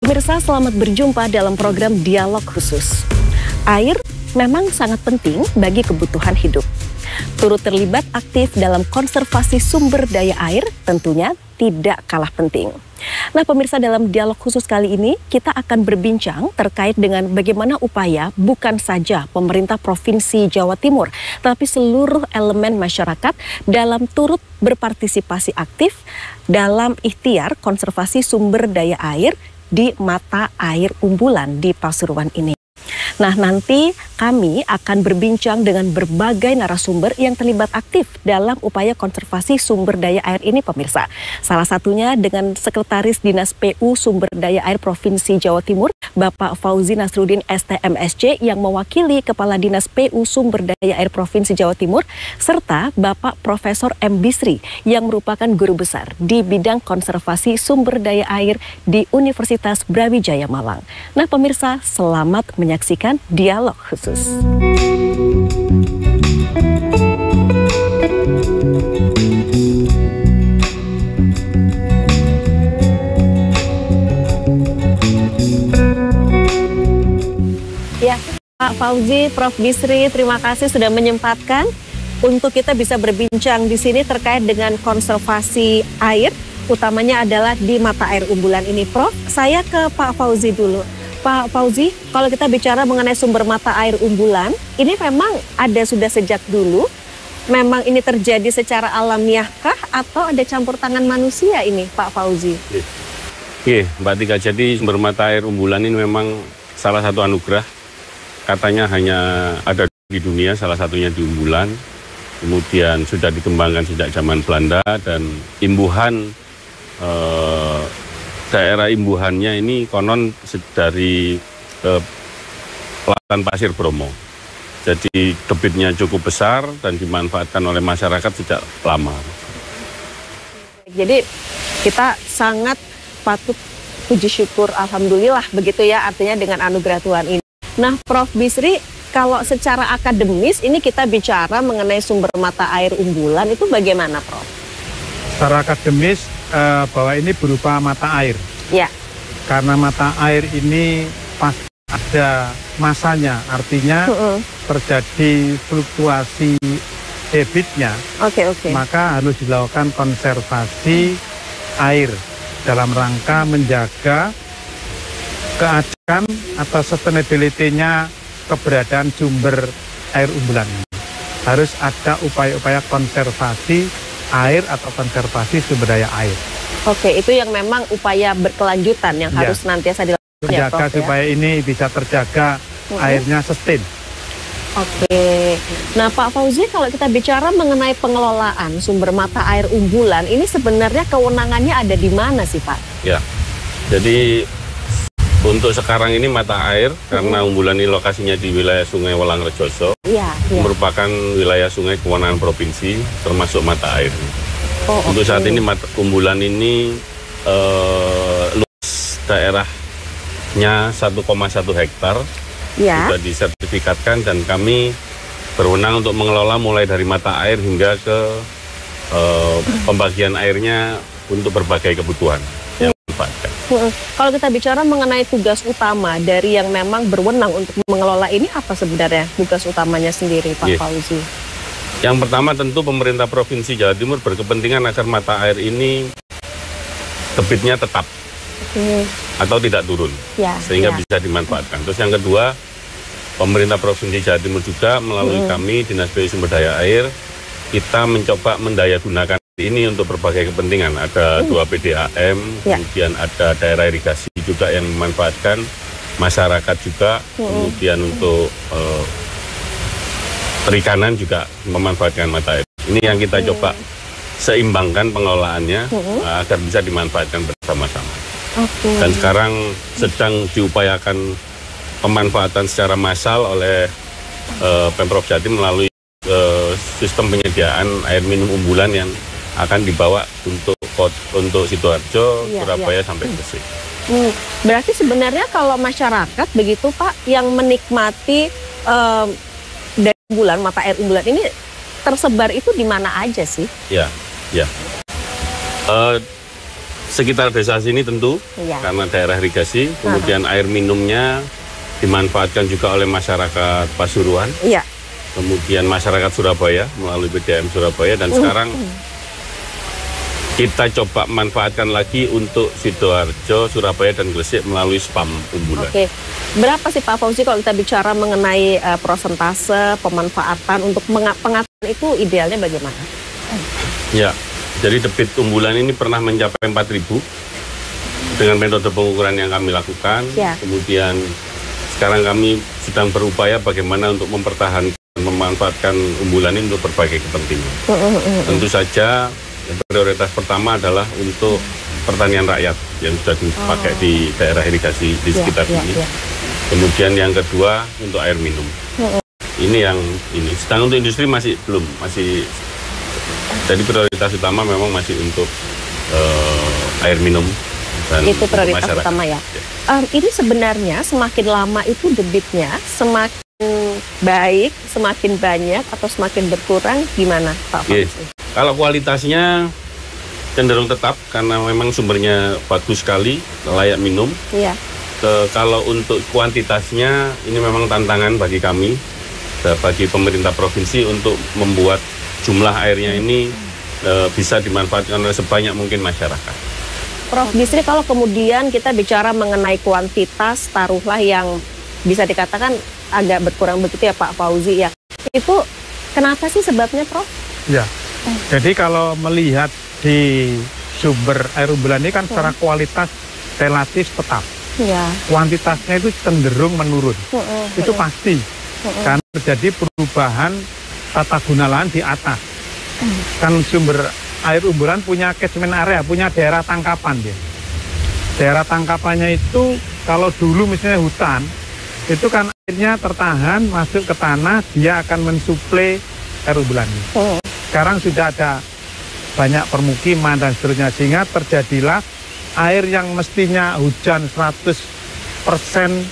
Pemirsa, selamat berjumpa dalam program Dialog Khusus. Air memang sangat penting bagi kebutuhan hidup. Turut terlibat aktif dalam konservasi sumber daya air tentunya tidak kalah penting. Nah pemirsa, dalam dialog khusus kali ini kita akan berbincang terkait dengan bagaimana upaya bukan saja pemerintah Provinsi Jawa Timur, tapi seluruh elemen masyarakat dalam turut berpartisipasi aktif dalam ikhtiar konservasi sumber daya air di mata air Umbulan di Pasuruan ini. Nah, nanti kami akan berbincang dengan berbagai narasumber yang terlibat aktif dalam upaya konservasi sumber daya air ini, pemirsa. Salah satunya dengan Sekretaris Dinas PU Sumber Daya Air Provinsi Jawa Timur, Bapak Fauzi Nasruddin STMSC yang mewakili Kepala Dinas PU Sumber Daya Air Provinsi Jawa Timur, serta Bapak Profesor M. Bisri yang merupakan guru besar di bidang konservasi sumber daya air di Universitas Brawijaya Malang. Nah, pemirsa, selamat menyaksikan Dialog Khusus. Ya, Pak Fauzi, Prof. Bisri, terima kasih sudah menyempatkan untuk kita bisa berbincang di sini terkait dengan konservasi air, utamanya adalah di mata air Umbulan ini. Prof, saya ke Pak Fauzi dulu. Pak Fauzi, kalau kita bicara mengenai sumber mata air Umbulan, ini memang ada sudah sejak dulu? Memang ini terjadi secara alamiahkah atau ada campur tangan manusia ini, Pak Fauzi? Iya, Mbak Tika, jadi sumber mata air Umbulan ini memang salah satu anugerah. Katanya hanya ada di dunia, salah satunya di Umbulan. Kemudian sudah dikembangkan sejak zaman Belanda dan imbuhan daerah imbuhannya ini konon dari Pelatahan Pasir Bromo. Jadi debitnya cukup besar dan dimanfaatkan oleh masyarakat sejak lama. Jadi kita sangat patut puji syukur, alhamdulillah begitu ya, artinya dengan anugerah Tuhan ini. Nah, Prof. Bisri, kalau secara akademis ini kita bicara mengenai sumber mata air Umbulan itu bagaimana, Prof? Secara akademis bahwa ini berupa mata air. Ya. Karena mata air ini pasti ada masanya, artinya terjadi fluktuasi debitnya. Oke. Maka harus dilakukan konservasi air dalam rangka menjaga keadilan atau sustainability-nya keberadaan sumber air Umbulan. Harus ada upaya-upaya konservasi air atau konservasi sumber daya air. Oke, itu yang memang upaya berkelanjutan yang harus senantiasa dilakukan ya, Prof, supaya ini bisa terjaga airnya sustain. Oke. Nah, Pak Fauzi, kalau kita bicara mengenai pengelolaan sumber mata air Umbulan, ini sebenarnya kewenangannya ada di mana sih, Pak? Ya, jadi untuk sekarang ini mata air, karena Umbulan ini lokasinya di wilayah Sungai Welang Rejoso, merupakan wilayah sungai kewenangan provinsi, termasuk mata air. Untuk saat ini Umbulan ini luas daerahnya 1,1 hektar, sudah disertifikatkan dan kami berwenang untuk mengelola mulai dari mata air hingga ke pembagian airnya untuk berbagai kebutuhan yang dimanfaatkan. Kalau kita bicara mengenai tugas utama dari yang memang berwenang untuk mengelola ini, apa sebenarnya tugas utamanya sendiri, Pak Fauzi? Yang pertama tentu pemerintah Provinsi Jawa Timur berkepentingan agar mata air ini debitnya tetap atau tidak turun, sehingga bisa dimanfaatkan. Terus yang kedua, pemerintah Provinsi Jawa Timur juga melalui kami Dinas PU Sumber Daya Air, kita mencoba mendaya gunakan ini untuk berbagai kepentingan. Ada 2 PDAM, kemudian ada daerah irigasi juga yang memanfaatkan, masyarakat juga, kemudian untuk perikanan juga memanfaatkan mata air. Ini yang kita coba seimbangkan pengelolaannya agar bisa dimanfaatkan bersama-sama. Dan sekarang sedang diupayakan pemanfaatan secara massal oleh Pemprov Jatim melalui sistem penyediaan air minum Umbulan yang akan dibawa untuk Sidoarjo, Surabaya sampai Gresik. Berarti sebenarnya kalau masyarakat begitu, Pak, yang menikmati dari Umbulan, mata air Umbulan ini tersebar itu di mana aja sih? sekitar desa sini tentu, karena daerah irigasi, kemudian air minumnya dimanfaatkan juga oleh masyarakat Pasuruan, kemudian masyarakat Surabaya melalui PDAM Surabaya, dan sekarang kita coba manfaatkan lagi untuk Sidoarjo, Surabaya, dan Gresik melalui spam umbulan. Oke, berapa sih Pak Fauzi kalau kita bicara mengenai persentase pemanfaatan untuk pengaturan itu idealnya bagaimana? Ya, jadi debit umbulan ini pernah mencapai 4.000 dengan metode pengukuran yang kami lakukan. Kemudian sekarang kami sedang berupaya bagaimana untuk mempertahankan, memanfaatkan umbulan ini untuk berbagai kepentingan. Tentu saja prioritas pertama adalah untuk pertanian rakyat yang sudah dipakai di daerah irigasi di sekitar sini. Kemudian yang kedua untuk air minum. Ini yang ini. Sedang untuk industri masih belum, jadi prioritas utama memang masih untuk air minum dan itu prioritas utama ya. Ini sebenarnya semakin lama itu debitnya semakin baik, semakin banyak atau semakin berkurang, gimana Pak Fauzi? Kalau kualitasnya cenderung tetap karena memang sumbernya bagus sekali, layak minum. Kalau untuk kuantitasnya ini memang tantangan bagi kami, bagi pemerintah provinsi untuk membuat jumlah airnya ini bisa dimanfaatkan oleh sebanyak mungkin masyarakat. Prof Bisri, kalau kemudian kita bicara mengenai kuantitas, taruhlah yang bisa dikatakan agak berkurang begitu ya Pak Fauzi ya, itu kenapa sih sebabnya Prof? Ya, jadi kalau melihat di sumber air umbulan ini kan secara kualitas relatif tetap. Kuantitasnya itu cenderung menurun, itu pasti. Karena terjadi perubahan tata guna lahan di atas. Kan sumber air umbulan punya catchment area, punya daerah tangkapan dia. Daerah tangkapannya itu kalau dulu misalnya hutan, itu kan airnya tertahan masuk ke tanah, dia akan mensuplai air umbulan. Sekarang sudah ada banyak permukiman dan seterusnya, sehingga terjadilah air yang mestinya hujan 100%,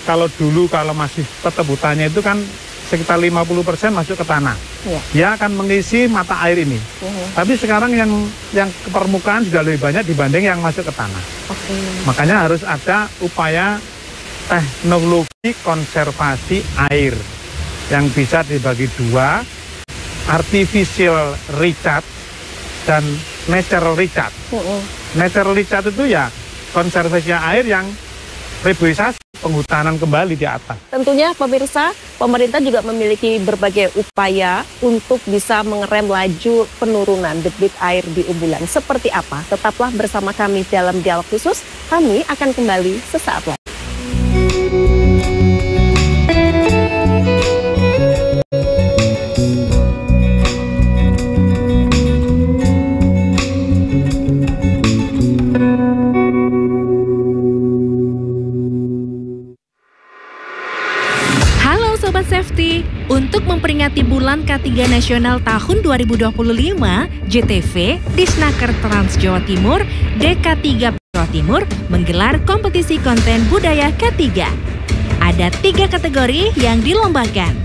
kalau dulu kalau masih tetap hutannya itu kan sekitar 50% masuk ke tanah. Dia akan mengisi mata air ini. Tapi sekarang yang ke permukaan sudah lebih banyak dibanding yang masuk ke tanah. Makanya harus ada upaya teknologi konservasi air yang bisa dibagi dua, artificial recharge dan natural recharge. Natural recharge itu ya konservasi air yang reboisasi, penghutanan kembali di atas. Tentunya pemirsa, pemerintah juga memiliki berbagai upaya untuk bisa mengerem laju penurunan debit air di umbulan. Seperti apa? Tetaplah bersama kami dalam dialog khusus. Kami akan kembali sesaat lagi. Sobat Safety, untuk memperingati Bulan K3 Nasional tahun 2025, JTV, Disnaker Trans Jawa Timur, DK3 Jawa Timur menggelar kompetisi konten budaya K3. Ada 3 kategori yang dilombakan.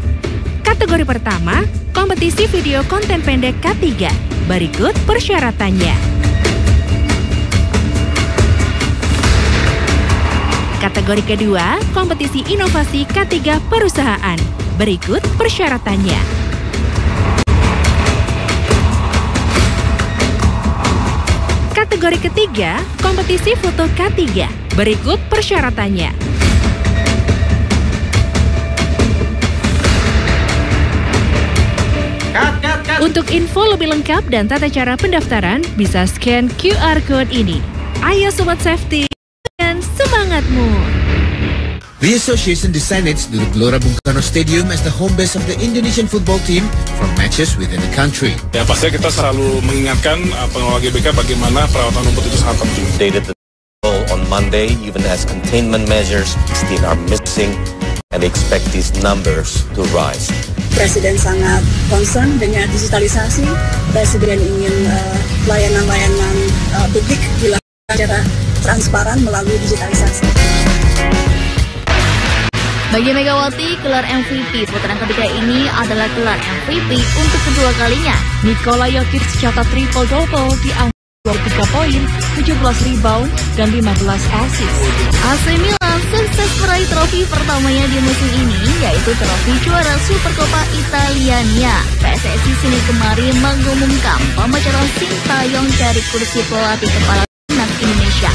Kategori pertama, kompetisi video konten pendek K3. Berikut persyaratannya. Kategori kedua, kompetisi inovasi K3 perusahaan. Berikut persyaratannya. Kategori ketiga, kompetisi foto K3. Berikut persyaratannya. Untuk info lebih lengkap dan tata cara pendaftaran, bisa scan QR Code ini. Ayo Sobat Safety, semangatmu. The association decided to do the Gelora Bung Karno Stadium as the home base of the Indonesian football team for matches within the country. Ya pastinya kita selalu mengingatkan pengelola GBK bagaimana perawatan rumput itu sangat penting. They did the on Monday, even as containment measures still are missing, and expect these numbers to rise. Presiden sangat concern dengan digitalisasi. Presiden ingin layanan-layanan publik dilakukan secara transparan melalui digitalisasi. Bagi Megawati, gelar MVP putaran ketiga ini adalah gelar MVP untuk kedua kalinya. Nikola Jokic catat triple-double di 23 poin, 17 rebound, dan 15 assist. AC Milan sukses meraih trofi pertamanya di musim ini, yaitu trofi juara Supercoppa Italiania. PSSI Senin kemarin mengumumkan pemecahan Sintayong dari kursi pelatih kepala timnas Indonesia.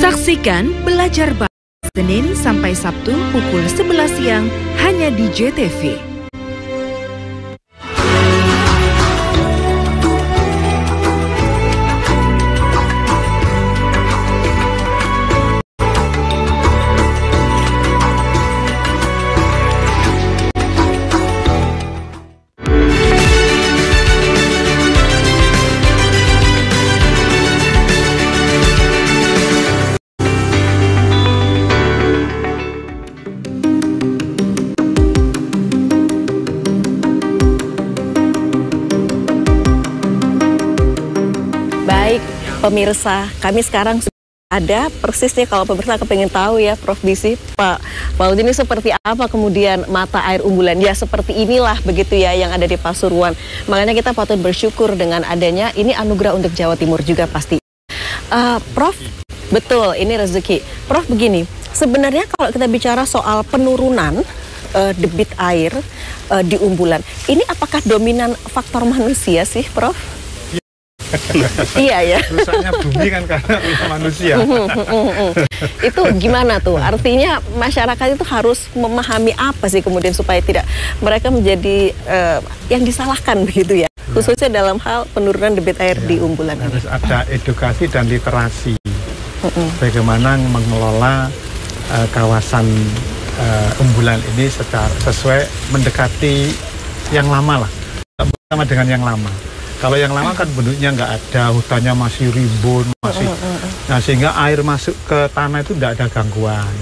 Saksikan Belajar Bareng Senin sampai Sabtu pukul 11 siang hanya di JTV. Pemirsa, kami sekarang sudah ada persisnya kalau pemirsa kepengen tahu ya Prof. Bisi, Pak Fauzi, ini seperti apa kemudian mata air Umbulan? Ya seperti inilah begitu ya yang ada di Pasuruan. Makanya kita patut bersyukur dengan adanya ini anugerah untuk Jawa Timur juga pasti. Prof, betul ini rezeki. Prof begini, sebenarnya kalau kita bicara soal penurunan debit air di Umbulan, ini apakah dominan faktor manusia sih Prof? Iya ya. Rusaknya bumi kan karena manusia. Itu gimana tuh? Artinya masyarakat itu harus memahami apa sih kemudian supaya tidak mereka menjadi yang disalahkan begitu ya. Khususnya dalam hal penurunan debit air di Umbulan. Harus ada edukasi dan literasi. Bagaimana mengelola kawasan Umbulan ini secara sesuai mendekati yang lama lah. Sama dengan yang lama. Kalau yang lama kan bentuknya nggak ada, hutannya masih rimbun, masih, nah sehingga air masuk ke tanah itu nggak ada gangguan.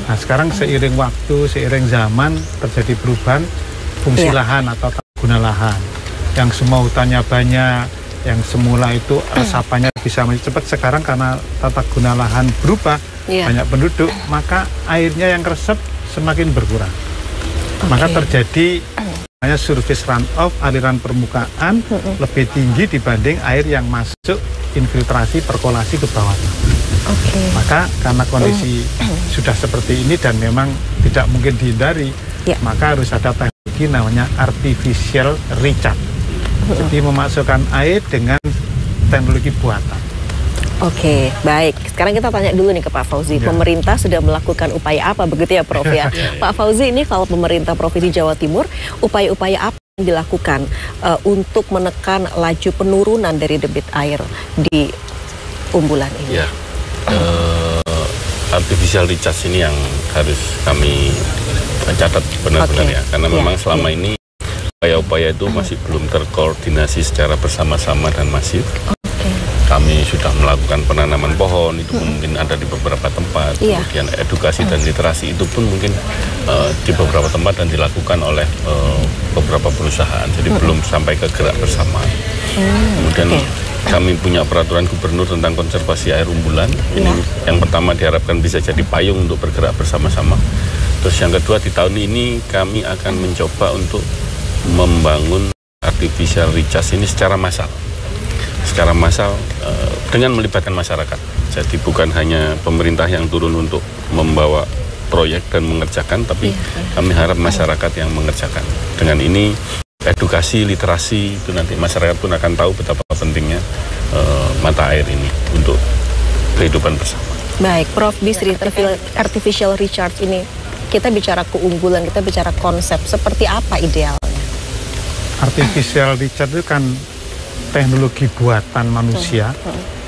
Nah sekarang seiring waktu, seiring zaman terjadi perubahan fungsi lahan atau tata guna lahan. Yang semua hutannya banyak, yang semula itu resapannya bisa masih cepat, sekarang karena tata guna lahan berubah, banyak penduduk, maka airnya yang resep semakin berkurang. Maka terjadi surface runoff, aliran permukaan lebih tinggi dibanding air yang masuk infiltrasi perkolasi ke bawah. Maka karena kondisi sudah seperti ini dan memang tidak mungkin dihindari, maka harus ada teknologi namanya artificial recharge. Jadi memasukkan air dengan teknologi buatan. Oke, baik. Sekarang kita tanya dulu nih ke Pak Fauzi. Pemerintah sudah melakukan upaya apa begitu ya Prof ya? Pak Fauzi, ini kalau pemerintah Provinsi Jawa Timur, upaya-upaya apa yang dilakukan untuk menekan laju penurunan dari debit air di Umbulan ini? Ya, artificial recharge ini yang harus kami catat benar-benar ya. Karena memang selama ini upaya-upaya itu masih belum terkoordinasi secara bersama-sama dan masif. Kami sudah melakukan penanaman pohon, itu mungkin ada di beberapa tempat, kemudian edukasi dan literasi itu pun mungkin di beberapa tempat dan dilakukan oleh beberapa perusahaan, jadi belum sampai ke gerak bersama. Kemudian kami punya peraturan gubernur tentang konservasi air Umbulan, ini yang pertama diharapkan bisa jadi payung untuk bergerak bersama-sama. Terus yang kedua di tahun ini kami akan mencoba untuk membangun artificial recharge ini secara massal. Dengan melibatkan masyarakat. Jadi bukan hanya pemerintah yang turun untuk membawa proyek dan mengerjakan, tapi kami harap masyarakat yang mengerjakan. Dengan ini edukasi, literasi itu nanti masyarakat pun akan tahu betapa pentingnya mata air ini untuk kehidupan bersama. Baik, Prof. Bisri, artificial recharge ini kita bicara keunggulan, kita bicara konsep, seperti apa idealnya? Artificial recharge itu kan teknologi buatan manusia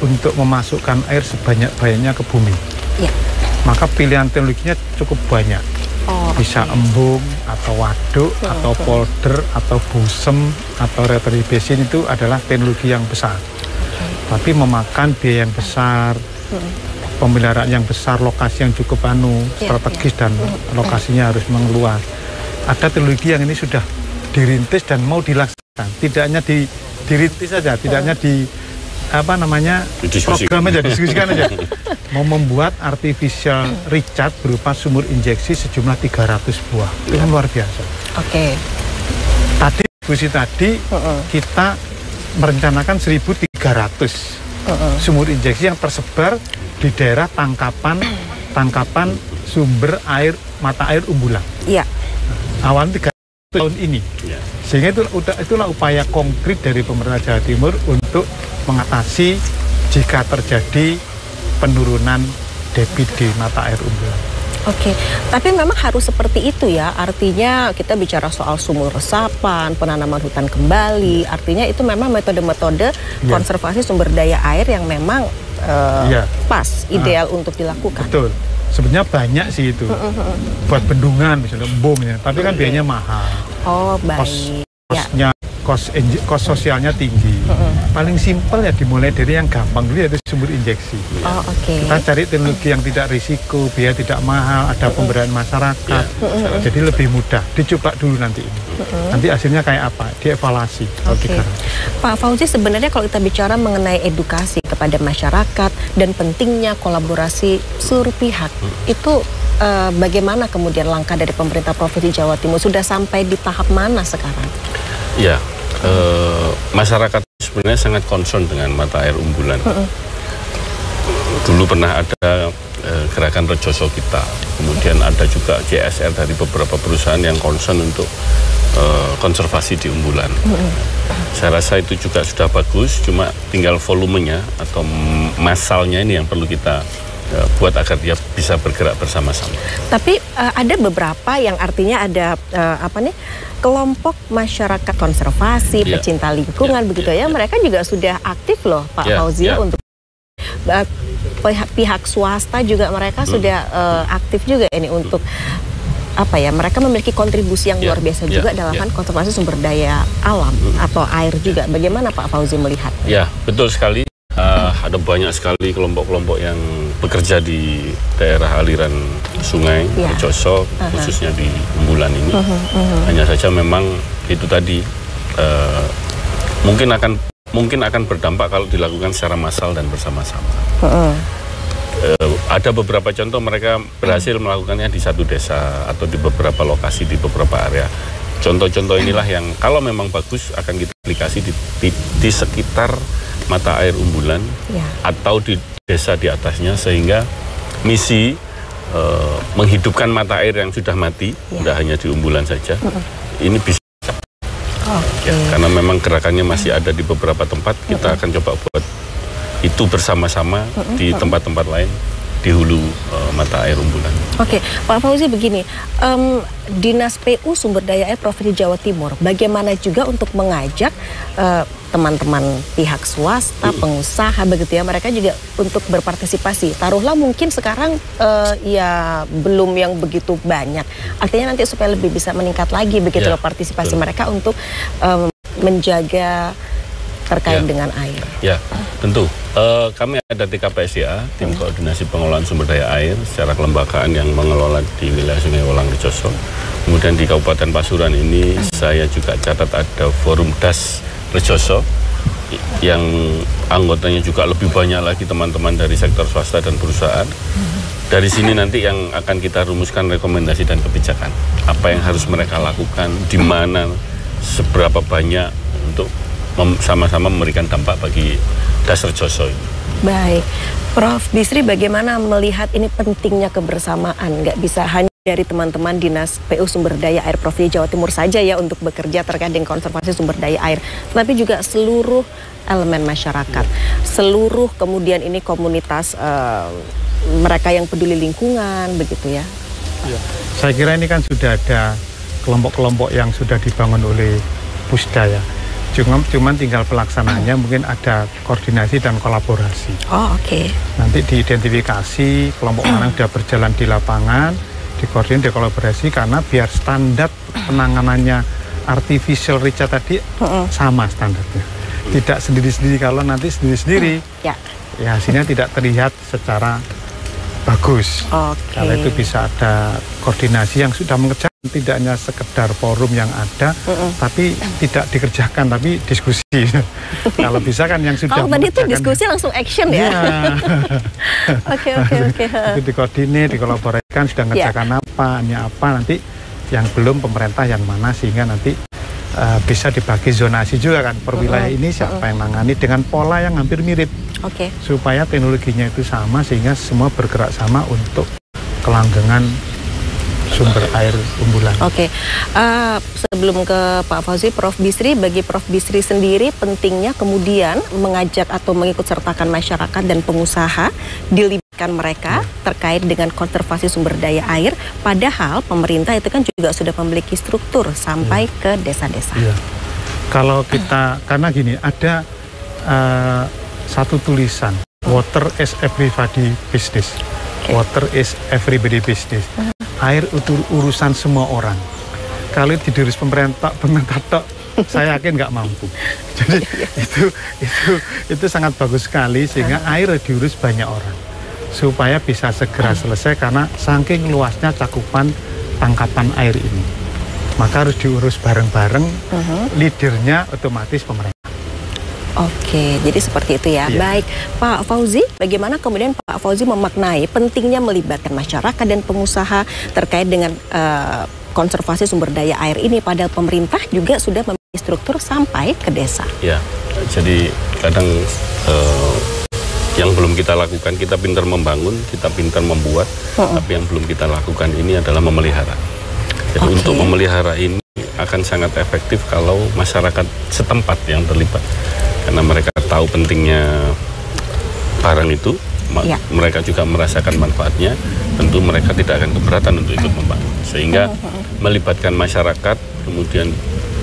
untuk memasukkan air sebanyak-banyaknya ke bumi. Maka pilihan teknologinya cukup banyak. Bisa embung, atau waduk, atau polder, atau busem, atau retribution itu adalah teknologi yang besar. Tapi memakan biaya yang besar. pemeliharaan yang besar, lokasi yang cukup strategis dan lokasinya harus mengeluas. Ada teknologi yang ini sudah dirintis dan mau dilaksanakan. Tidak hanya dirintis saja, tidak hanya program aja, diskusikan aja. Mau membuat artificial recharge berupa sumur injeksi sejumlah 300 buah. Itu kan luar biasa. Oke. Tadi diskusi tadi kita merencanakan 1.300 sumur injeksi yang tersebar di daerah tangkapan sumber air mata air Umbulan. Iya. Awalnya 3 tahun ini. Sehingga itulah upaya konkret dari pemerintah Jawa Timur untuk mengatasi jika terjadi penurunan debit di mata air Umbulan. Oke, tapi memang harus seperti itu ya, artinya kita bicara soal sumur resapan, penanaman hutan kembali, artinya itu memang metode-metode konservasi sumber daya air yang memang pas, ideal untuk dilakukan. Betul, sebenarnya banyak sih itu, buat bendungan misalnya, bomnya, tapi kan biayanya mahal. Oh, baik. Kos sosialnya tinggi. Paling simpel ya dimulai dari yang gampang dulu, yaitu sumur injeksi. Oh, oke. Kita cari teknologi yang tidak risiko, biaya tidak mahal, ada pemberdayaan masyarakat. Jadi lebih mudah. Dicoba dulu nanti ini. Nanti hasilnya kayak apa? Dievaluasi. Pak Fauzi, sebenarnya kalau kita bicara mengenai edukasi kepada masyarakat dan pentingnya kolaborasi seluruh pihak, itu bagaimana kemudian langkah dari pemerintah Provinsi Jawa Timur? Sudah sampai di tahap mana sekarang? Ya, masyarakat sebenarnya sangat concern dengan mata air Umbulan. Dulu pernah ada gerakan Rejoso Kita, kemudian ada juga CSR dari beberapa perusahaan yang concern untuk konservasi di Umbulan. Saya rasa itu juga sudah bagus, cuma tinggal volumenya atau masalnya ini yang perlu kita buat agar dia bisa bergerak bersama-sama. Tapi ada beberapa yang artinya ada kelompok masyarakat konservasi, pecinta lingkungan begitu ya. Mereka juga sudah aktif loh Pak Fauzi untuk pihak swasta juga mereka sudah aktif juga ini untuk mereka memiliki kontribusi yang luar biasa juga dalam konservasi sumber daya alam atau air juga. Bagaimana Pak Fauzi melihat? Ya, betul sekali. Ada banyak sekali kelompok-kelompok yang bekerja di daerah aliran sungai Rejoso, khususnya di Umbulan ini. Hanya saja memang itu tadi mungkin akan berdampak kalau dilakukan secara massal dan bersama-sama. Ada beberapa contoh mereka berhasil melakukannya di satu desa atau di beberapa lokasi di beberapa area. Contoh-contoh inilah yang kalau memang bagus akan kita aplikasi di sekitar mata air Umbulan atau di desa di atasnya, sehingga misi menghidupkan mata air yang sudah mati, tidak hanya di Umbulan saja, ini bisa. Karena memang gerakannya masih ada di beberapa tempat, kita akan coba buat itu bersama-sama di tempat-tempat lain di hulu mata air Umbulan. Oke, Pak Fauzi, begini, Dinas PU Sumber Daya Air Provinsi Jawa Timur, bagaimana juga untuk mengajak teman-teman pihak swasta, pengusaha begitu ya, mereka juga untuk berpartisipasi. Taruhlah mungkin sekarang ya belum yang begitu banyak. Artinya nanti supaya lebih bisa meningkat lagi begitu loh partisipasi mereka untuk menjaga terkait dengan air. Ya, tentu. Kami ada TKPSDA, Tim Koordinasi Pengelolaan Sumber Daya Air, secara kelembagaan yang mengelola di wilayah Sungai Wolang Rejoso. Kemudian di Kabupaten Pasuruan ini saya juga catat ada Forum Das Rejoso yang anggotanya juga lebih banyak lagi teman-teman dari sektor swasta dan perusahaan. Dari sini nanti yang akan kita rumuskan rekomendasi dan kebijakan. Apa yang harus mereka lakukan, di mana, seberapa banyak untuk sama-sama memberikan dampak bagi Das Rejoso ini. Baik, Prof. Bisri, bagaimana melihat ini pentingnya kebersamaan? Nggak bisa hanya dari teman-teman Dinas PU Sumber Daya Air Provinsi Jawa Timur saja ya untuk bekerja terkait dengan konservasi sumber daya air, tapi juga seluruh elemen masyarakat, seluruh kemudian ini komunitas mereka yang peduli lingkungan begitu ya. Saya kira ini kan sudah ada kelompok-kelompok yang sudah dibangun oleh Pusda ya. Cuman tinggal pelaksanaannya mungkin ada koordinasi dan kolaborasi. Oh, oke. Nanti diidentifikasi kelompok mana sudah berjalan di lapangan, dikoordinasi, dikolaborasi, karena biar standar penanganannya artificial recharge tadi sama standarnya. Tidak sendiri-sendiri. Kalau nanti sendiri-sendiri, ya hasilnya tidak terlihat secara bagus. Kalau itu bisa ada koordinasi yang sudah mengerjakan, tidak hanya sekedar forum yang ada, tapi tidak dikerjakan, tapi diskusi. Kalau bisa kan yang sudah tadi itu diskusi langsung action ya? Oke. Itu dikoordinir, dikolaborasikan, sudah mengerjakan apa, nanti yang belum pemerintah yang mana, sehingga nanti bisa dibagi zonasi juga kan, per wilayah ini siapa yang nangani dengan pola yang hampir mirip, supaya teknologinya itu sama, sehingga semua bergerak sama untuk kelanggengan sumber air umbulan. Sebelum ke Pak Fauzi, Prof. Bisri, bagi Prof. Bisri sendiri pentingnya kemudian mengajak atau mengikut sertakan masyarakat dan pengusaha, dilibatkan mereka terkait dengan konservasi sumber daya air, padahal pemerintah itu kan juga sudah memiliki struktur sampai ke desa-desa. Kalau kita, karena gini, ada satu tulisan, water is everybody business. Water is everybody business. Air itu urusan semua orang. Kalau diurus pemerintah tok, saya yakin nggak mampu. Jadi itu sangat bagus sekali, sehingga air diurus banyak orang supaya bisa segera selesai, karena saking luasnya cakupan tangkapan air ini. Maka harus diurus bareng-bareng, leadernya otomatis pemerintah. Jadi seperti itu ya. Baik, Pak Fauzi, bagaimana kemudian Pak Fauzi memaknai pentingnya melibatkan masyarakat dan pengusaha terkait dengan konservasi sumber daya air ini, padahal pemerintah juga sudah memiliki struktur sampai ke desa. Ya, jadi kadang yang belum kita lakukan, kita pintar membangun, kita pintar membuat, tapi yang belum kita lakukan ini adalah memelihara. Jadi untuk memelihara ini akan sangat efektif kalau masyarakat setempat yang terlibat. Karena mereka tahu pentingnya barang itu, mereka juga merasakan manfaatnya, tentu mereka tidak akan keberatan untuk ikut membangun. Sehingga melibatkan masyarakat, kemudian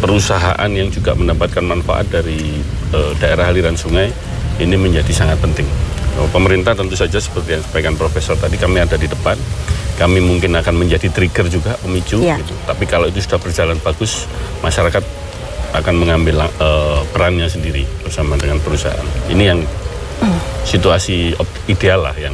perusahaan yang juga mendapatkan manfaat dari daerah aliran sungai, ini menjadi sangat penting. Pemerintah tentu saja seperti yang disampaikan Profesor tadi, kami ada di depan, kami mungkin akan menjadi trigger juga, pemicu, gitu. Tapi kalau itu sudah berjalan bagus, masyarakat akan mengambil perannya sendiri bersama dengan perusahaan. Ini yang situasi ideal lah yang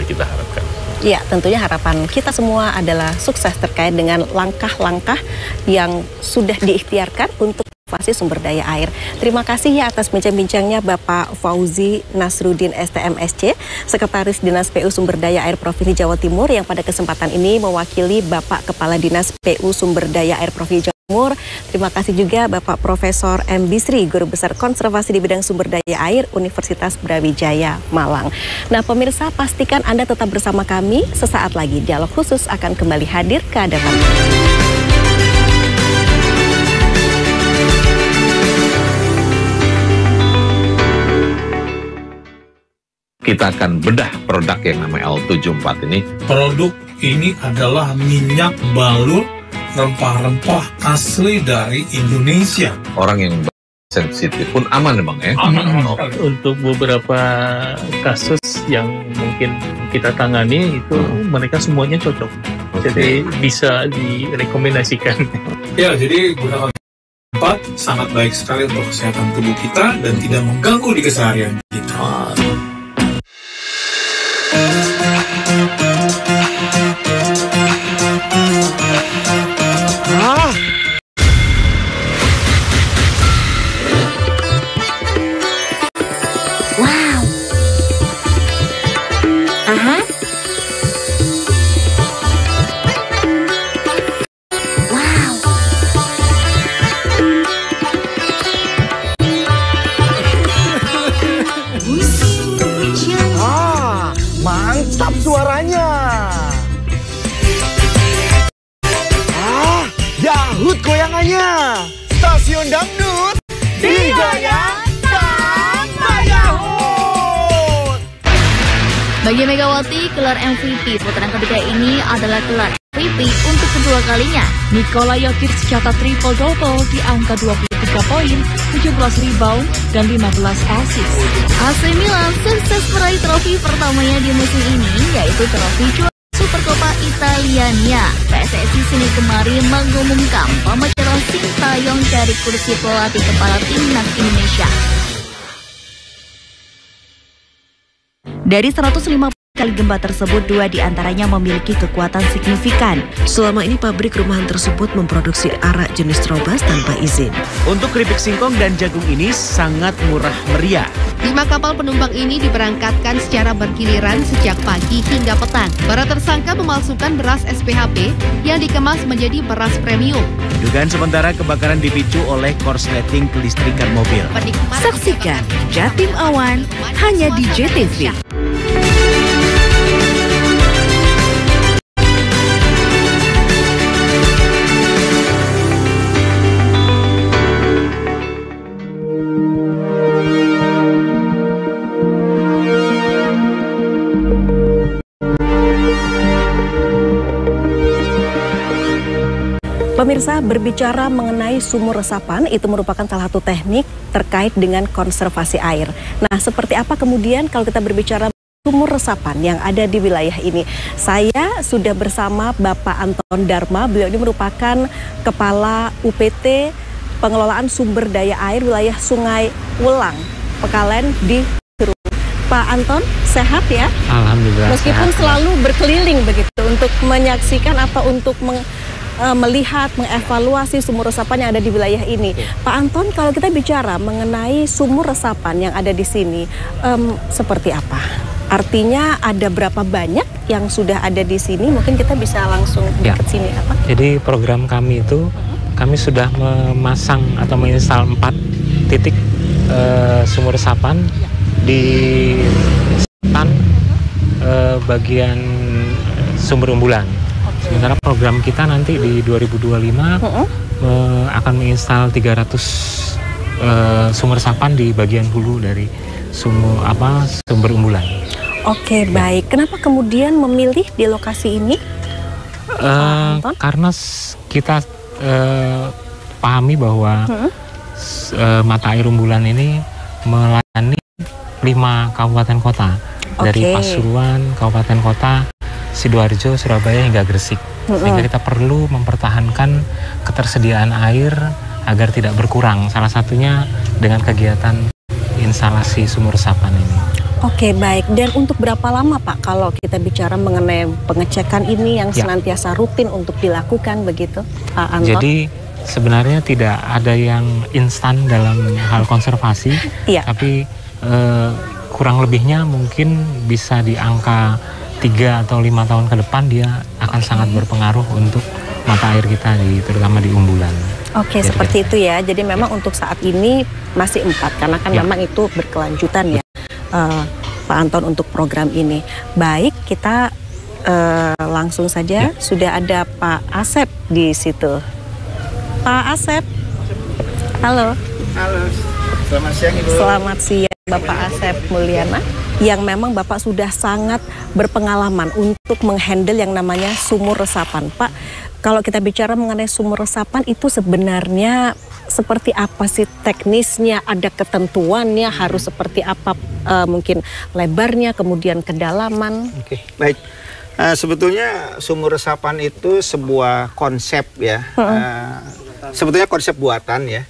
kita harapkan. Ya, tentunya harapan kita semua adalah sukses terkait dengan langkah-langkah yang sudah diikhtiarkan untuk konservasi sumber daya air. Terima kasih ya atas bincang-bincangnya Bapak Fauzi Nasruddin STMSC, Sekretaris Dinas PU Sumber Daya Air Provinsi Jawa Timur, yang pada kesempatan ini mewakili Bapak Kepala Dinas PU Sumber Daya Air Provinsi Jawa Timur. Terima kasih juga Bapak Profesor M. Bisri, Guru Besar Konservasi di bidang Sumber Daya Air Universitas Brawijaya Malang. Nah pemirsa, pastikan Anda tetap bersama kami. Sesaat lagi Dialog Khusus akan kembali hadir ke hadapan. Kita akan bedah produk yang namanya L74 ini. Produk ini adalah minyak balut rempah-rempah asli dari Indonesia. Orang yang sensitif pun aman memang ya? Aman. Untuk beberapa kasus yang mungkin kita tangani itu mereka semuanya cocok. Jadi bisa direkomendasikan. Ya, jadi gunakan L74 sangat baik sekali untuk kesehatan tubuh kita dan tidak mengganggu di keseharian kita. Mantap suaranya. Dahut goyangannya. Stasiun dangdut digoyang sama dahut. Bagi Megawati, gelar MVP putaran ketiga ini adalah gelar MVP untuk kedua kalinya. Nikola Jokic catat triple-double di angka 23 poin, 17 rebound, dan 15 assist. AC Milan sukses meraih trofi pertamanya di musim ini, yaitu trofi juara Supercoppa Italiania. PSSI Senin kemarin mengumumkan pemecatan Sintayong dari kursi pelatih kepala timnas Indonesia. Dari 150 kali gempa tersebut, 2 diantaranya memiliki kekuatan signifikan. Selama ini pabrik rumahan tersebut memproduksi arak jenis Trobas tanpa izin. Untuk keripik singkong dan jagung ini sangat murah meriah. 5 kapal penumpang ini diberangkatkan secara bergiliran sejak pagi hingga petang. Para tersangka memalsukan beras SPHP yang dikemas menjadi beras premium. Dugaan sementara kebakaran dipicu oleh korsleting kelistrikan mobil. Saksikan Jatim Awan hanya di JTV. Pemirsa, berbicara mengenai sumur resapan itu merupakan salah satu teknik terkait dengan konservasi air. Nah, seperti apa kemudian kalau kita berbicara sumur resapan yang ada di wilayah ini? Saya sudah bersama Bapak Anton Dharma. Beliau ini merupakan Kepala UPT Pengelolaan Sumber Daya Air wilayah Sungai Welang, Pekalen di Serung. Pak Anton, sehat ya? Alhamdulillah. Meskipun sehat, selalu berkeliling begitu untuk menyaksikan atau untuk melihat, mengevaluasi sumur resapan yang ada di wilayah ini. Pak Anton, kalau kita bicara mengenai sumur resapan yang ada di sini, seperti apa? Artinya ada berapa banyak yang sudah ada di sini? Mungkin kita bisa langsung ke sini apa? Jadi program kami itu, kami sudah memasang atau menginstal 4 titik sumur resapan di selatan bagian sumber umbulan. Sementara program kita nanti di 2025 akan menginstal 300 sumur resapan di bagian hulu dari sumber umbulan. Oke, baik. Kenapa kemudian memilih di lokasi ini? Karena kita pahami bahwa mata air umbulan ini melayani 5 kabupaten kota. Dari Pasuruan, kabupaten kota, Sidoarjo, Surabaya hingga Gresik. Sehingga kita perlu mempertahankan ketersediaan air agar tidak berkurang. Salah satunya dengan kegiatan instalasi sumur resapan ini. Oke, baik. Dan untuk berapa lama Pak kalau kita bicara mengenai pengecekan ini yang senantiasa rutin untuk dilakukan begitu, Pak Anton? Jadi sebenarnya tidak ada yang instan dalam hal konservasi, tapi kurang lebihnya mungkin bisa di angka 3 atau 5 tahun ke depan dia akan sangat berpengaruh untuk mata air kita terutama di umbulan. Oke, seperti itu ya. Jadi memang untuk saat ini masih 4 karena kan memang itu berkelanjutan ya, Pak Anton, untuk program ini. Baik, kita langsung saja. Sudah ada Pak Asep di situ. Pak Asep, halo. Halo, selamat siang Ibu. Selamat siang Bapak Asep Mulyana, yang memang Bapak sudah sangat berpengalaman untuk menghandle yang namanya sumur resapan. Pak, kalau kita bicara mengenai sumur resapan itu sebenarnya seperti apa sih teknisnya? Ada ketentuannya, harus seperti apa mungkin lebarnya, kemudian kedalaman? Oke, baik. Sebetulnya sumur resapan itu sebuah konsep ya, sebetulnya konsep buatan ya.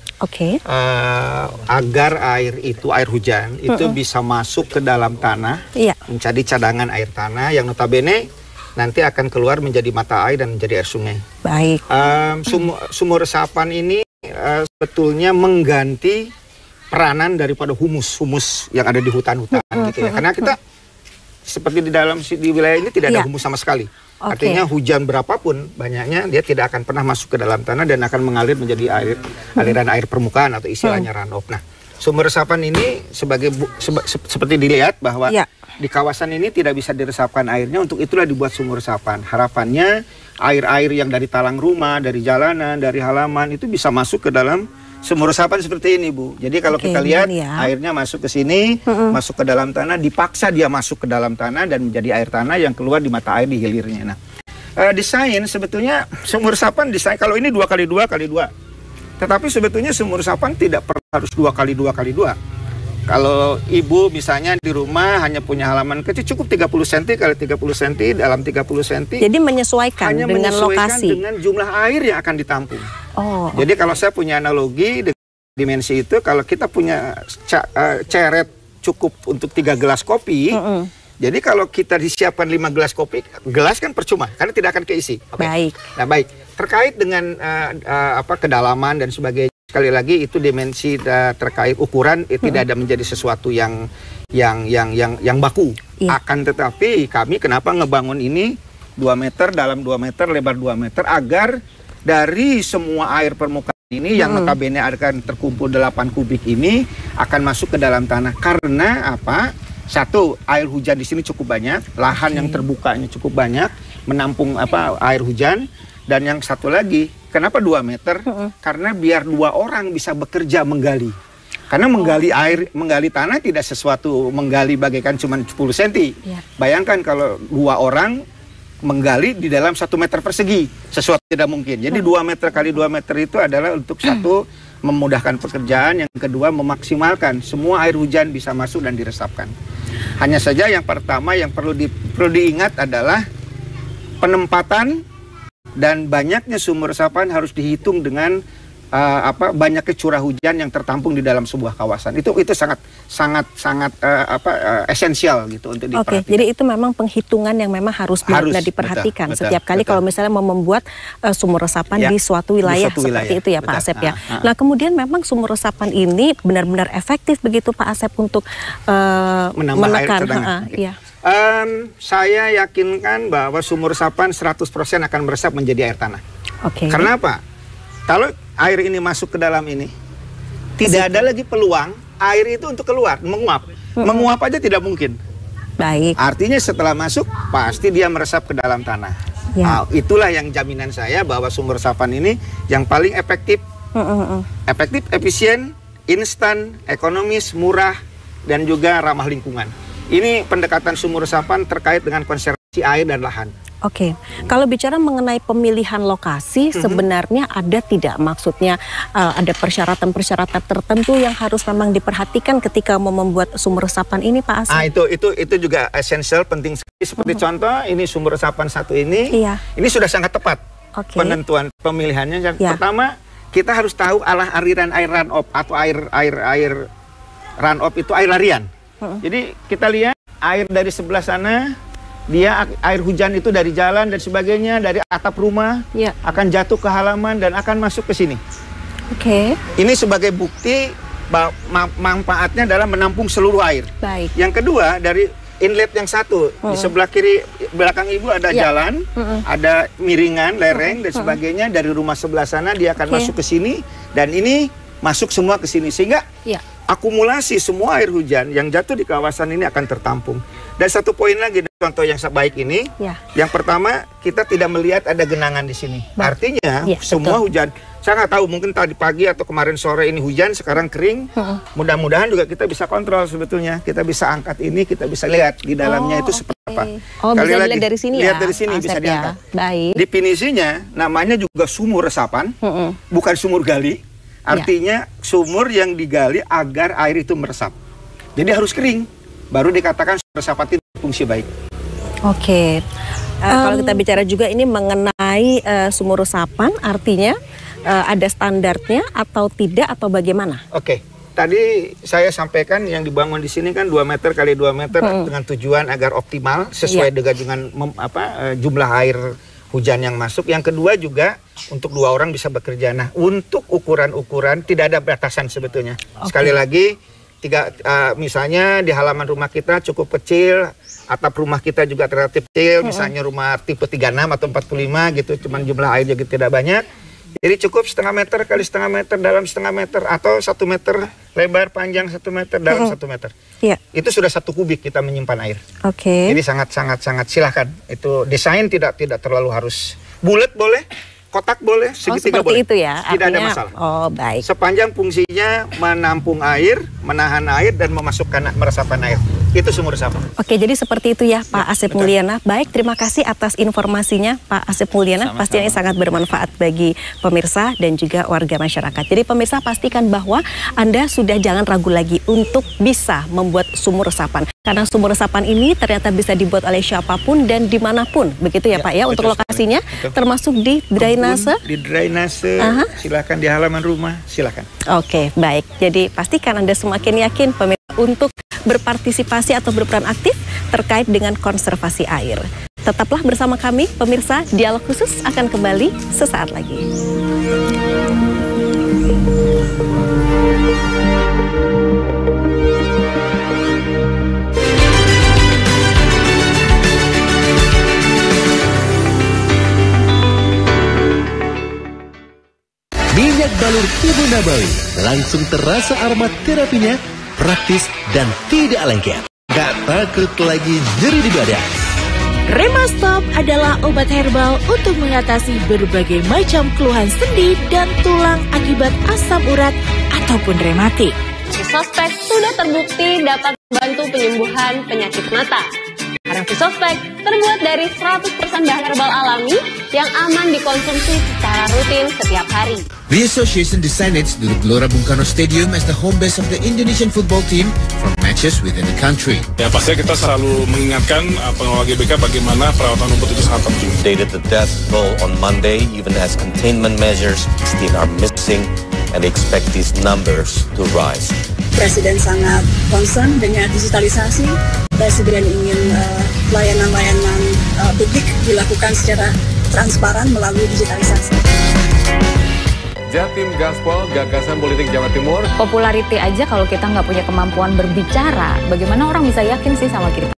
Agar air hujan itu bisa masuk ke dalam tanah, menjadi cadangan air tanah yang notabene nanti akan keluar menjadi mata air dan menjadi air sungai. Baik. Sumur resapan ini sebetulnya mengganti peranan daripada humus yang ada di hutan-hutan gitu ya. Karena kita seperti di wilayah ini tidak ada humus sama sekali. Artinya hujan berapapun banyaknya dia tidak akan pernah masuk ke dalam tanah dan akan mengalir menjadi aliran air permukaan atau istilahnya runoff. Nah, sumber resapan ini seperti dilihat bahwa di kawasan ini tidak bisa diresapkan airnya, untuk itulah dibuat sumur resapan. Harapannya air-air yang dari talang rumah, dari jalanan, dari halaman itu bisa masuk ke dalam sumur resapan seperti ini, Bu. Jadi kalau kita lihat airnya masuk ke sini, masuk ke dalam tanah, dipaksa dia masuk ke dalam tanah dan menjadi air tanah yang keluar di mata air di hilirnya. Nah, desain sebetulnya sumur resapan desain kalau ini 2x2x2. Tetapi sebetulnya sumur resapan tidak perlu harus 2x2x2. Kalau ibu misalnya di rumah hanya punya halaman kecil, cukup 30 cm kali 30 cm dalam 30 cm. Jadi menyesuaikan hanya dengan lokasi, dengan jumlah air yang akan ditampung. Jadi kalau saya punya analogi dengan dimensi itu, kalau kita punya ceret cukup untuk 3 gelas kopi, Jadi kalau kita disiapkan 5 gelas kopi, gelas kan percuma karena tidak akan keisi. Baik. Nah, baik. Terkait dengan kedalaman dan sebagainya, sekali lagi itu dimensi terkait ukuran tidak ada menjadi sesuatu yang baku. Akan tetapi kami kenapa ngebangun ini 2 meter, dalam 2 meter, lebar 2 meter, agar dari semua air permukaan ini yang notabene akan terkumpul 8 kubik ini akan masuk ke dalam tanah. Karena apa? Satu, air hujan di sini cukup banyak, lahan yang terbukanya cukup banyak menampung air hujan. Dan yang satu lagi, kenapa 2 meter? Karena biar 2 orang bisa bekerja menggali. Karena menggali air, menggali tanah tidak sesuatu menggali bagaikan cuma 10 cm. Bayangkan kalau 2 orang menggali di dalam 1 meter persegi, sesuatu tidak mungkin. Jadi 2 meter kali 2 meter itu adalah untuk satu, memudahkan pekerjaan, yang kedua memaksimalkan semua air hujan bisa masuk dan diresapkan. Hanya saja yang pertama yang perlu diingat adalah penempatan dan banyaknya sumur resapan harus dihitung dengan banyaknya curah hujan yang tertampung di dalam sebuah kawasan. Itu sangat esensial gitu untuk diperhatikan. Oke, jadi itu memang penghitungan yang memang harus benar-benar diperhatikan setiap kali kalau misalnya mau membuat sumur resapan di suatu wilayah seperti itu ya Pak Asep ya. Nah, kemudian memang sumur resapan ini benar-benar efektif begitu Pak Asep untuk menekan saya yakinkan bahwa sumur resapan 100% akan meresap menjadi air tanah. Karena apa? Kalau air ini masuk ke dalam ini, tidak ada lagi peluang air itu untuk keluar, menguap. Menguap aja tidak mungkin. Baik. Artinya setelah masuk, pasti dia meresap ke dalam tanah. Nah, itulah yang jaminan saya bahwa sumur resapan ini yang paling efektif. Efektif, efisien, instan, ekonomis, murah, dan juga ramah lingkungan. Ini pendekatan sumur resapan terkait dengan konservasi air dan lahan. Oke, kalau bicara mengenai pemilihan lokasi, sebenarnya ada tidak maksudnya ada persyaratan-persyaratan tertentu yang harus memang diperhatikan ketika mau membuat sumur resapan ini, Pak Asep? Itu juga esensial, penting sekali. Seperti contoh, ini sumur resapan satu ini, ini sudah sangat tepat penentuan pemilihannya. Yang pertama, kita harus tahu aliran air run-off atau air run-off itu air larian. Jadi kita lihat air dari sebelah sana. Dia air hujan itu dari jalan dan sebagainya, dari atap rumah akan jatuh ke halaman dan akan masuk ke sini. Ini sebagai bukti manfaatnya dalam menampung seluruh air. Yang kedua, dari inlet yang satu di sebelah kiri belakang ibu ada jalan, ada miringan, lereng dan sebagainya. Dari rumah sebelah sana dia akan masuk ke sini dan ini masuk semua ke sini sehingga akumulasi semua air hujan yang jatuh di kawasan ini akan tertampung. Dan satu poin lagi, contoh yang baik ini, yang pertama kita tidak melihat ada genangan di sini. Artinya semua hujan, saya nggak tahu mungkin tadi pagi atau kemarin sore ini hujan, sekarang kering. Mudah-mudahan juga kita bisa kontrol sebetulnya, kita bisa angkat ini, kita bisa lihat di dalamnya itu seperti apa. Bisa dilihat dari sini lihat dari sini bisa diangkat. Baik. Definisinya namanya juga sumur resapan, bukan sumur gali. Artinya sumur yang digali agar air itu meresap. Jadi harus kering, baru dikatakan sumur resapan itu fungsi baik. Kalau kita bicara juga ini mengenai sumur resapan, artinya ada standarnya atau tidak atau bagaimana? Tadi saya sampaikan yang dibangun di sini kan 2 meter kali 2 meter dengan tujuan agar optimal sesuai dengan jumlah air hujan yang masuk. Yang kedua juga untuk 2 orang bisa bekerja. Nah, untuk ukuran-ukuran tidak ada batasan sebetulnya. Sekali lagi, misalnya di halaman rumah kita cukup kecil, atap rumah kita juga relatif kecil, misalnya rumah tipe 36 atau 45 gitu, cuman jumlah air juga tidak banyak. Jadi cukup 1,5 meter kali 1,5 meter dalam 1,5 meter atau 1 meter lebar panjang 1 meter dalam 1 meter. Itu sudah 1 kubik kita menyimpan air. Jadi sangat silahkan. Itu desain tidak terlalu harus bulat, boleh kotak boleh, segitiga boleh. Itu ya. Tidak ada masalah. Baik. Sepanjang fungsinya menampung air, menahan air dan memasukkan meresapkan air. Itu sumur resapan. Jadi seperti itu ya Pak Asep Mulyana. Baik, terima kasih atas informasinya Pak Asep Mulyana. Pastinya ini sangat bermanfaat bagi pemirsa dan juga warga masyarakat. Jadi pemirsa pastikan bahwa Anda sudah jangan ragu lagi untuk bisa membuat sumur resapan. Karena sumur resapan ini ternyata bisa dibuat oleh siapapun dan dimanapun. Begitu ya Pak ya, untuk lokasinya termasuk di drainase. Di drainase, silakan di halaman rumah, silakan. Baik. Jadi pastikan Anda semakin yakin pemirsa untuk berpartisipasi atau berperan aktif terkait dengan konservasi air. Tetaplah bersama kami, pemirsa. Dialog Khusus akan kembali sesaat lagi. Minyak balur Ibu Nabawi langsung terasa aromaterapinya, praktis dan tidak lengket. Gak takut lagi nyeri di badan. Remastop adalah obat herbal untuk mengatasi berbagai macam keluhan sendi dan tulang akibat asam urat ataupun rematik. Visospek sudah terbukti dapat membantu penyembuhan penyakit mata. Karena Visospek terbuat dari 100% bahan herbal alami yang aman dikonsumsi secara rutin setiap hari. The association decided to the Gelora Bung Karno Stadium as the home base of the Indonesian football team for matches within the country. Ya pastinya kita selalu mengingatkan pengelola GBK bagaimana perawatan rumput itu sangat penting. They did the death toll on Monday even as containment measures still are missing and expect these numbers to rise. Presiden sangat concern dengan digitalisasi. Presiden ingin layanan-layanan publik dilakukan secara transparan melalui digitalisasi. Jatim Gaspol, gagasan politik Jawa Timur. Populariti aja kalau kita nggak punya kemampuan berbicara, bagaimana orang bisa yakin sih sama kita?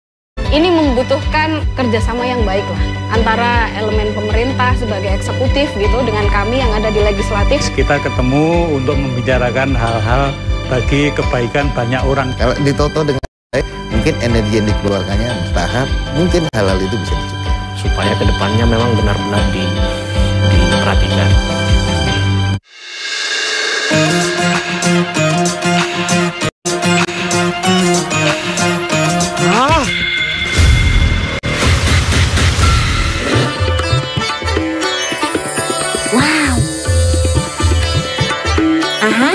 Ini membutuhkan kerjasama yang baik lah antara elemen pemerintah sebagai eksekutif gitu dengan kami yang ada di legislatif. Kita ketemu untuk membicarakan hal-hal bagi kebaikan banyak orang. Kalau ditoto dengan baik, mungkin energi yang dikeluarkannya bertahap, mungkin hal-hal itu bisa dicegah. Supaya kedepannya memang benar-benar diperhatikan. Wow. Aha.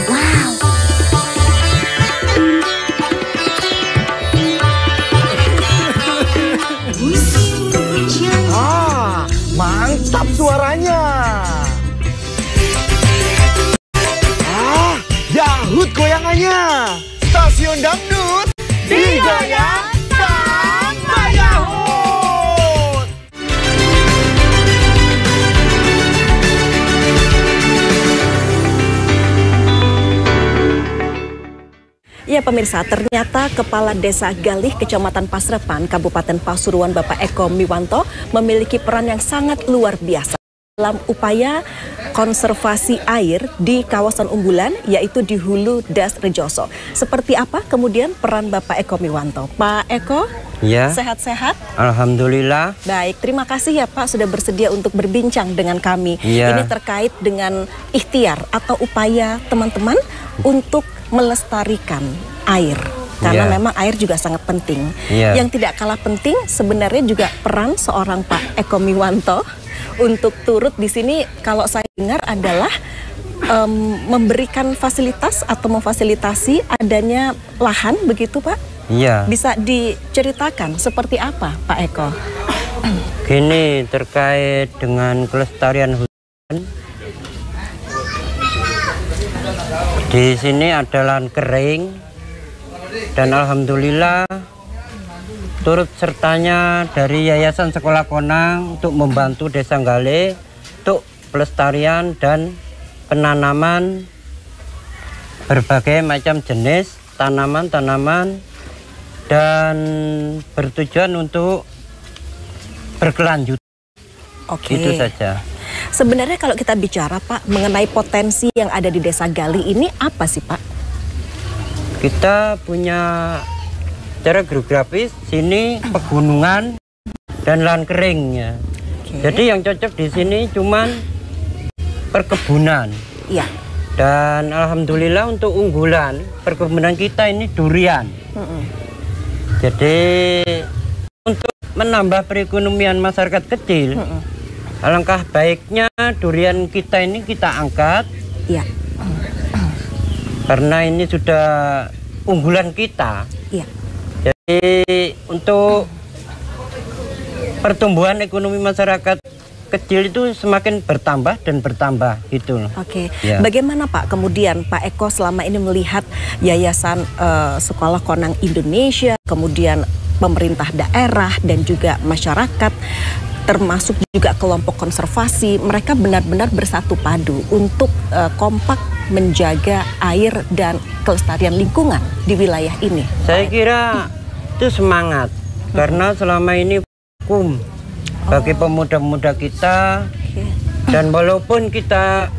Wow. Mantap suaranya. Dahut goyangannya. Stasiun Dangdut Digaya Tambah Dahut. Ya pemirsa, ternyata Kepala Desa Galih, Kecamatan Pasrepan, Kabupaten Pasuruan, Bapak Eko Miwanto memiliki peran yang sangat luar biasa dalam upaya konservasi air di kawasan unggulan, yaitu di Hulu Das Rejoso. Seperti apa kemudian peran Bapak Eko Miwanto? Pak Eko, ya. Sehat-sehat? Alhamdulillah. Baik, terima kasih ya Pak sudah bersedia untuk berbincang dengan kami. Ya. Ini terkait dengan ikhtiar atau upaya teman-teman untuk melestarikan air. Karena memang air juga sangat penting. Yang tidak kalah penting sebenarnya juga peran seorang Pak Eko Miwanto untuk turut di sini, kalau saya dengar adalah memberikan fasilitas atau memfasilitasi adanya lahan, begitu Pak? Iya. Bisa diceritakan seperti apa Pak Eko? Gini, terkait dengan kelestarian hutan, di sini ada lahan kering dan alhamdulillah turut sertanya dari Yayasan Sekolah Konang untuk membantu Desa Galih untuk pelestarian dan penanaman berbagai macam jenis tanaman-tanaman dan bertujuan untuk berkelanjutan. Oke. Itu saja. Sebenarnya kalau kita bicara Pak mengenai potensi yang ada di Desa Galih ini apa sih Pak? Kita punya secara geografis sini pegunungan dan lahan keringnya. Jadi yang cocok di sini cuman perkebunan. Iya. Dan alhamdulillah untuk unggulan perkebunan kita ini durian. Jadi untuk menambah perekonomian masyarakat kecil, alangkah baiknya durian kita ini kita angkat. Iya. Karena ini sudah unggulan kita. Iya. Jadi untuk pertumbuhan ekonomi masyarakat kecil itu semakin bertambah dan bertambah gitu loh. Oke. Ya. Bagaimana Pak kemudian Pak Eko selama ini melihat Yayasan Sekolah Konang Indonesia, kemudian pemerintah daerah dan juga masyarakat, termasuk juga kelompok konservasi, mereka benar-benar bersatu padu untuk kompak menjaga air dan kelestarian lingkungan di wilayah ini? Saya kira itu semangat, karena selama ini vakum bagi pemuda-pemuda kita, dan walaupun kita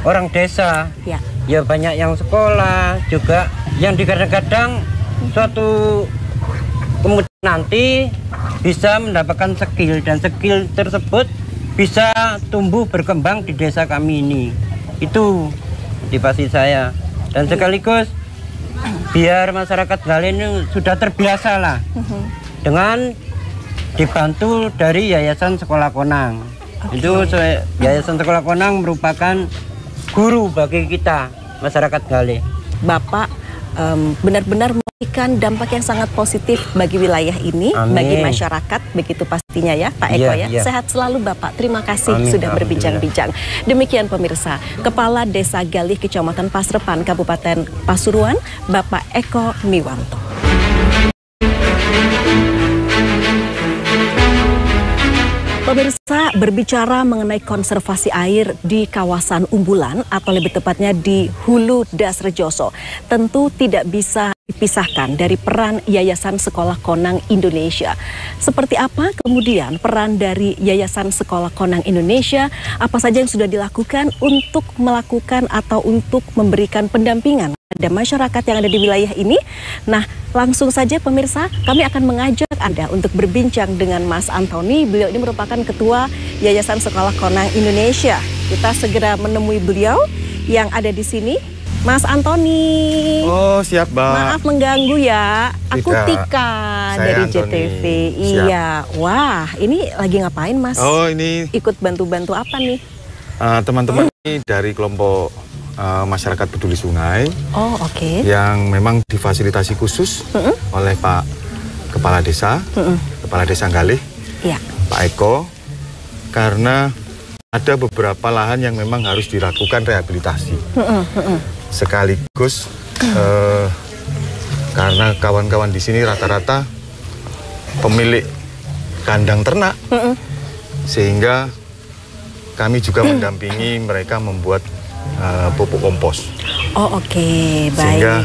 orang desa, ya banyak yang sekolah juga, yang kadang-kadang suatu kemudian nanti bisa mendapatkan skill, dan skill tersebut bisa tumbuh berkembang di desa kami ini. Itu motivasi saya, dan sekaligus biar masyarakat Gale ini sudah terbiasa lah dengan dibantu dari Yayasan Sekolah Konang. Itu Yayasan Sekolah Konang merupakan guru bagi kita masyarakat Gale. Bapak benar-benar memberikan dampak yang sangat positif bagi wilayah ini, Amin. bagi masyarakat, begitu pastinya ya Pak Eko ya. Sehat selalu Bapak, terima kasih Amin. sudah berbincang-bincang. Demikian pemirsa, Kepala Desa Galih Kecamatan Pasrepan Kabupaten Pasuruan, Bapak Eko Miwanto. Pemirsa, berbicara mengenai konservasi air di kawasan Umbulan atau lebih tepatnya di Hulu Das Rejoso, tentu tidak bisa dipisahkan dari peran Yayasan Sekolah Konang Indonesia. Seperti apa kemudian peran dari Yayasan Sekolah Konang Indonesia? Apa saja yang sudah dilakukan untuk melakukan atau untuk memberikan pendampingan pada masyarakat yang ada di wilayah ini? Nah, langsung saja pemirsa, kami akan mengajak Anda untuk berbincang dengan Mas Antoni. Beliau ini merupakan Ketua Yayasan Sekolah Konang Indonesia. Kita segera menemui beliau yang ada di sini. Mas Antoni. Oh, siap, Mbak. Maaf mengganggu ya. Aku Tidak. Tika Saya dari Antoni. JTV. Siap. Iya. Wah, ini lagi ngapain, Mas? Oh, ini ikut bantu-bantu apa nih? teman-teman ini dari kelompok masyarakat peduli sungai. Oh, oke. Yang memang difasilitasi khusus oleh Pak Kepala Desa, Kepala Desa Galih, Pak Eko, karena ada beberapa lahan yang memang harus dilakukan rehabilitasi. Sekaligus karena kawan-kawan di sini rata-rata pemilik kandang ternak, sehingga kami juga mendampingi mereka membuat pupuk kompos. Oh, oke, baik. Sehingga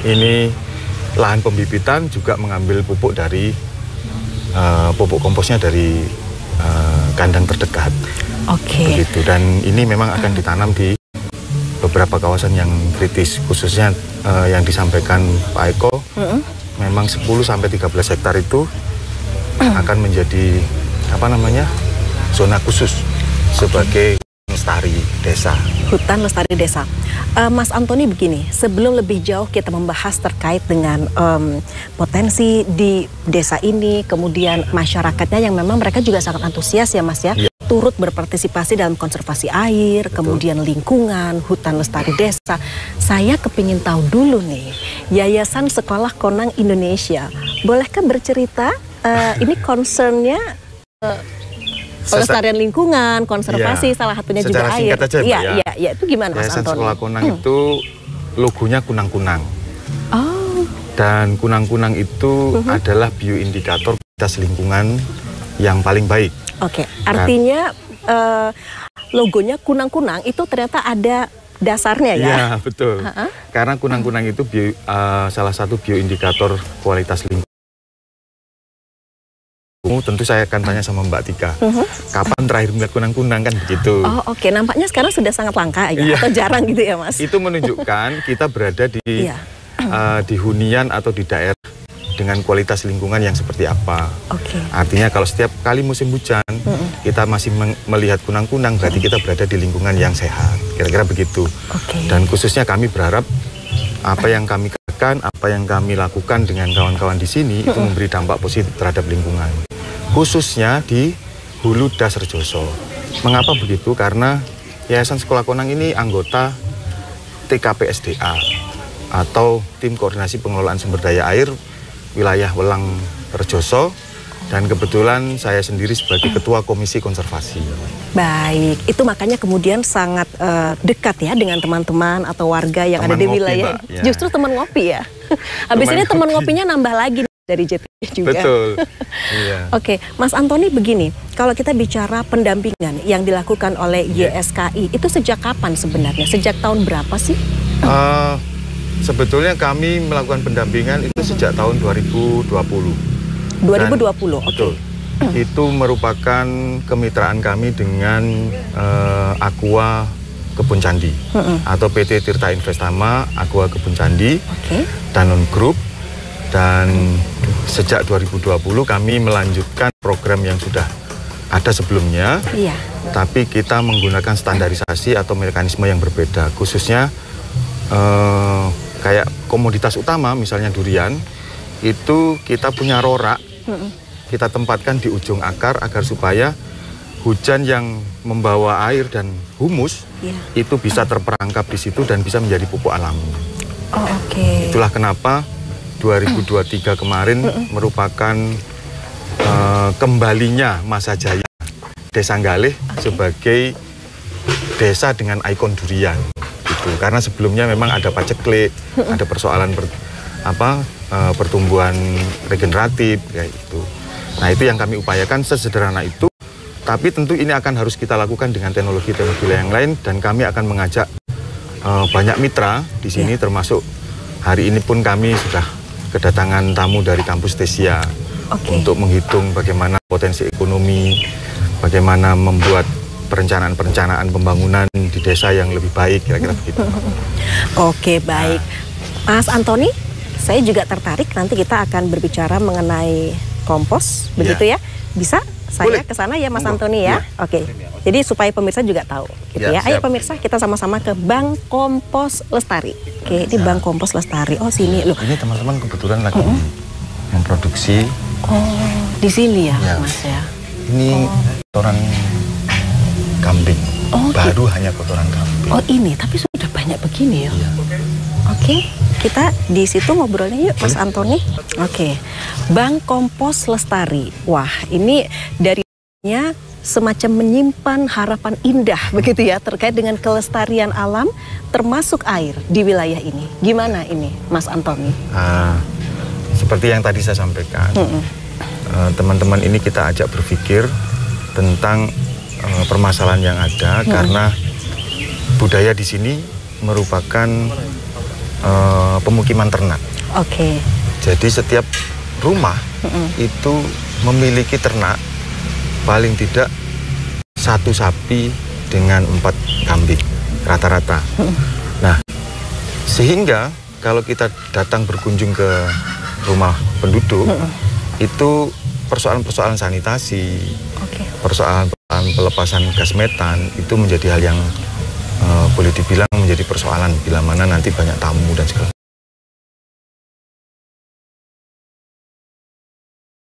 ini lahan pembibitan juga mengambil pupuk dari pupuk komposnya dari kandang terdekat. Oke. Begitu. Dan ini memang akan ditanam di beberapa kawasan yang kritis, khususnya yang disampaikan Pak Eko, memang 10-13 hektar itu akan menjadi zona khusus sebagai lestari desa. Hutan lestari desa. Mas Antoni, begini, sebelum lebih jauh kita membahas terkait dengan potensi di desa ini, kemudian masyarakatnya yang memang mereka juga sangat antusias ya Mas ya, turut berpartisipasi dalam konservasi air, kemudian lingkungan, hutan lestari desa. Saya kepingin tahu dulu nih, Yayasan Sekolah Konang Indonesia, bolehkah bercerita ini concernnya pelestarian lingkungan, konservasi, salah satunya juga air. Iya, itu gimana Mas Yayasan Antoni? Sekolah Konang itu logonya kunang-kunang. Oh. Dan kunang-kunang itu adalah bioindikator kualitas lingkungan yang paling baik. Oke, artinya logonya kunang-kunang itu ternyata ada dasarnya ya? Iya, betul. Karena kunang-kunang itu salah satu bioindikator kualitas lingkungan. Tentu saya akan tanya sama Mbak Tika, kapan terakhir melihat kunang-kunang, kan begitu. Oh, oke. Nampaknya sekarang sudah sangat langka ya, atau jarang gitu ya Mas? Itu menunjukkan kita berada di hunian atau di daerah dengan kualitas lingkungan yang seperti apa. Artinya kalau setiap kali musim hujan kita masih melihat kunang-kunang, berarti kita berada di lingkungan yang sehat. Kira-kira begitu. Dan khususnya kami berharap apa yang kami kerjakan, apa yang kami lakukan dengan kawan-kawan di sini itu memberi dampak positif terhadap lingkungan. Khususnya di Hulu Das Rejoso. Mengapa begitu? Karena Yayasan Sekolah Konang ini anggota TKPSDA atau Tim Koordinasi Pengelolaan Sumber Daya Air wilayah Welang Rejoso Dan kebetulan saya sendiri sebagai Ketua Komisi Konservasi. Baik, itu makanya kemudian sangat dekat ya dengan teman-teman atau warga yang ada di wilayah. Ya. Justru teman ngopi ya. Habis ini teman ngopinya nambah lagi dari JTV juga. Betul. Iya. Oke, Mas Antoni begini, kalau kita bicara pendampingan yang dilakukan oleh YSKI, itu sejak kapan sebenarnya? Sejak tahun berapa sih? Sebetulnya kami melakukan pendampingan itu sejak tahun 2020. 2020, betul. Itu merupakan kemitraan kami dengan Aqua Kebun Candi atau PT Tirta Investama Aqua Kebun Candi, Danone Group, dan sejak 2020 kami melanjutkan program yang sudah ada sebelumnya, tapi kita menggunakan standarisasi atau mekanisme yang berbeda, khususnya kayak komoditas utama misalnya durian, itu kita punya rorak. Kita tempatkan di ujung akar agar supaya hujan yang membawa air dan humus itu bisa terperangkap di situ dan bisa menjadi pupuk alami. Itulah kenapa 2023 kemarin merupakan kembalinya masa jaya Desa Galih sebagai desa dengan ikon durian. Gitu. Karena sebelumnya memang ada paceklik, ada persoalan pertumbuhan regeneratif kayak itu. Nah, itu yang kami upayakan sesederhana itu, tapi tentu ini akan harus kita lakukan dengan teknologi-teknologi yang lain, dan kami akan mengajak banyak mitra di sini, termasuk hari ini pun kami sudah kedatangan tamu dari kampus Tesia untuk menghitung bagaimana potensi ekonomi, bagaimana membuat perencanaan-perencanaan pembangunan di desa yang lebih baik, kira-kira begitu. Oke, baik. Mas Antoni, saya juga tertarik, nanti kita akan berbicara mengenai kompos, begitu ya? Bisa saya ke sana ya Mas Antoni ya? Oke, jadi supaya pemirsa juga tahu gitu ya. Ayo pemirsa, kita sama-sama ke Bank Kompos Lestari. Oke, ini Bank Kompos Lestari. Oh, sini loh. Ini teman-teman kebetulan lagi memproduksi. Oh, di sini ya, Mas ya? Ini kotoran kambing. Baru hanya kotoran kambing. Oh, ini, tapi sudah banyak begini ya? Oke, kita di situ ngobrolnya yuk Mas Antoni. Oke, Bank Kompos Lestari. Wah, ini darinya semacam menyimpan harapan indah begitu ya terkait dengan kelestarian alam termasuk air di wilayah ini. Gimana ini Mas Antoni? Seperti yang tadi saya sampaikan, teman-teman ini kita ajak berpikir tentang permasalahan yang ada karena budaya di sini merupakan pemukiman ternak. Jadi setiap rumah itu memiliki ternak paling tidak 1 sapi dengan 4 kambing rata-rata. Nah, sehingga kalau kita datang berkunjung ke rumah penduduk, itu persoalan-persoalan sanitasi, persoalan pelepasan gas metan itu menjadi hal yang boleh dibilang menjadi persoalan bila mana nanti banyak tamu dan segala.